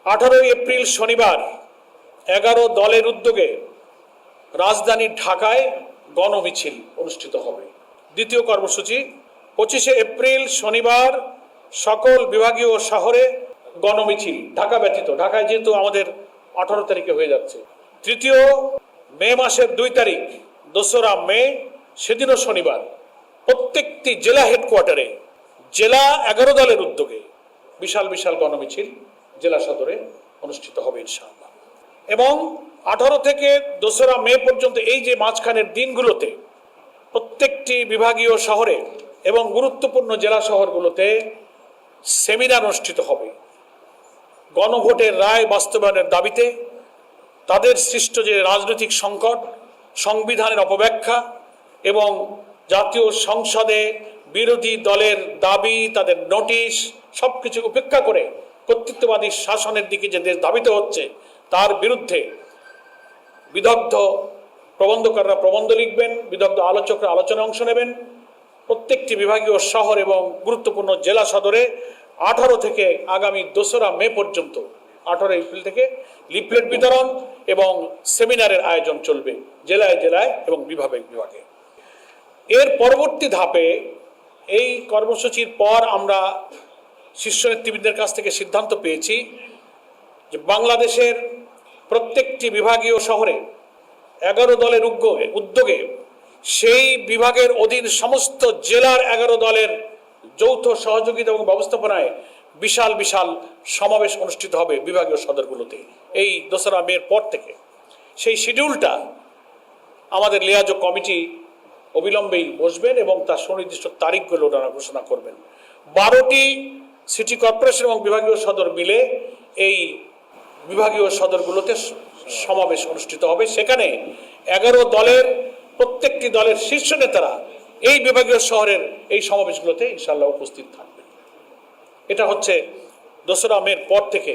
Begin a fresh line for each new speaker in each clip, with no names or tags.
18 April শনিবার 11 দলের উদ্যোগে রাজধানী ঢাকায় গণমিছিল অনুষ্ঠিত হবে। দ্বিতীয় কর্মসূচি 25 এপ্রিল শনিবার সকল বিভাগীয় শহরে গণমিছিল, ঢাকা ব্যতীত, ঢাকায় যেহেতু আমাদের 18 তারিখে হয়ে যাচ্ছে। তৃতীয় মে মাসের 2 তারিখ 2রা মে, সেদিনও শনিবার, প্রত্যেকটি জেলা হেডকোয়ার্টারে জেলা 11 দলের উদ্যোগে বিশাল বিশাল গণমিছিল জেলা সদরে অনুষ্ঠিত হবে ইনশাআল্লাহ। এবং 18 থেকে 2রা মে পর্যন্ত এই যে মাঝখানের দিনগুলোতে প্রত্যেকটি বিভাগীয় শহরে এবং গুরুত্বপূর্ণ জেলা শহরগুলোতে সেমিনার অনুষ্ঠিত হবে গণভোটের রায় বাস্তবায়নের দাবিতে, তাদের সৃষ্ট যে রাজনৈতিক সংকট, সংবিধানের অপব্যাখ্যা এবং জাতীয় সংসদে বিরোধী দলের দাবি, তাদের নোটিশ সবকিছু উপেক্ষা করে কর্তৃত্ববাদী শাসনের দিকে যে দেশ ধাবিত হচ্ছে তার বিরুদ্ধে বিদগ্ধ প্রবন্ধকাররা প্রবন্ধ লিখবেন, বিদগ্ধ আলোচকরা আলোচনায় অংশ নেবেন। প্রত্যেকটি বিভাগীয় শহর এবং গুরুত্বপূর্ণ জেলা সদরে 18 থেকে আগামী 2রা মে পর্যন্ত 18 এপ্রিল থেকে লিফলেট বিতরণ এবং সেমিনারের আয়োজন চলবে জেলায় জেলায় এবং বিভাগে বিভাগে। এর পরবর্তী ধাপে এই কর্মসূচির পর আমরা শীর্ষ নেতৃবৃন্দের কাছ থেকে সিদ্ধান্ত পেয়েছি যে বাংলাদেশের প্রত্যেকটি বিভাগীয় শহরে 11 দলের উদ্যোগে সেই বিভাগের অধীন সমস্ত জেলার 11 দলের যৌথ সহযোগিতা এবং ব্যবস্থাপনায় বিশাল বিশাল সমাবেশ অনুষ্ঠিত হবে বিভাগীয় সদরগুলোতে এই 2রা মের পর থেকে। সেই শিডিউলটা আমাদের লিয়াজো কমিটি অবিলম্বেই বসবেন এবং তার সুনির্দিষ্ট তারিখগুলো ওনারা ঘোষণা করবেন। 12টি সিটি কর্পোরেশন এবং বিভাগীয় সদর মিলে এই বিভাগীয় সদরগুলোতে সমাবেশ অনুষ্ঠিত হবে। সেখানে 11 দলের প্রত্যেকটি দলের শীর্ষ নেতারা এই বিভাগীয় শহরের এই সমাবেশগুলোতে ইনশাআল্লাহ উপস্থিত থাকবেন। এটা হচ্ছে 2রা মের পর থেকে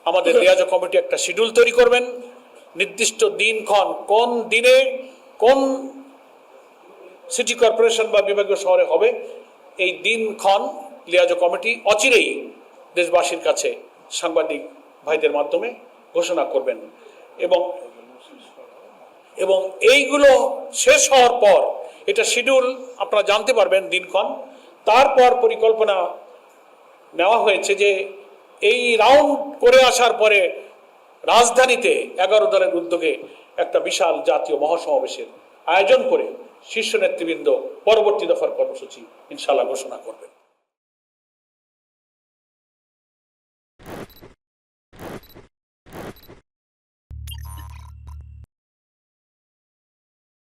আমাদের লিয়াজো কমিটি একটা শিডিউল তৈরি করবেন, নির্দিষ্ট দিনক্ষণ কোন দিনে কোন সিটি কর্পোরেশন বা বিভাগীয় শহরে হবে এই দিনক্ষণ লিয়াজো কমিটি অচিরেই দেশবাসীর কাছে সাংবাদিক ভাইদের মাধ্যমে ঘোষণা করবেন। এবং এইগুলো শেষ হওয়ার পর এটা শিডিউল আপনারা জানতে পারবেন দিনক্ষণ। তারপর পরিকল্পনা নেওয়া হয়েছে যে এই রাউন্ড করে আসার পরে রাজধানীতে 11 দলের উদ্যোগে একটা বিশাল জাতীয় মহাসমাবেশের আয়োজন করে শীর্ষ নেতৃবৃন্দ পরবর্তী দফার কর্মসূচি ইনশাআল্লাহ ঘোষণা করবে।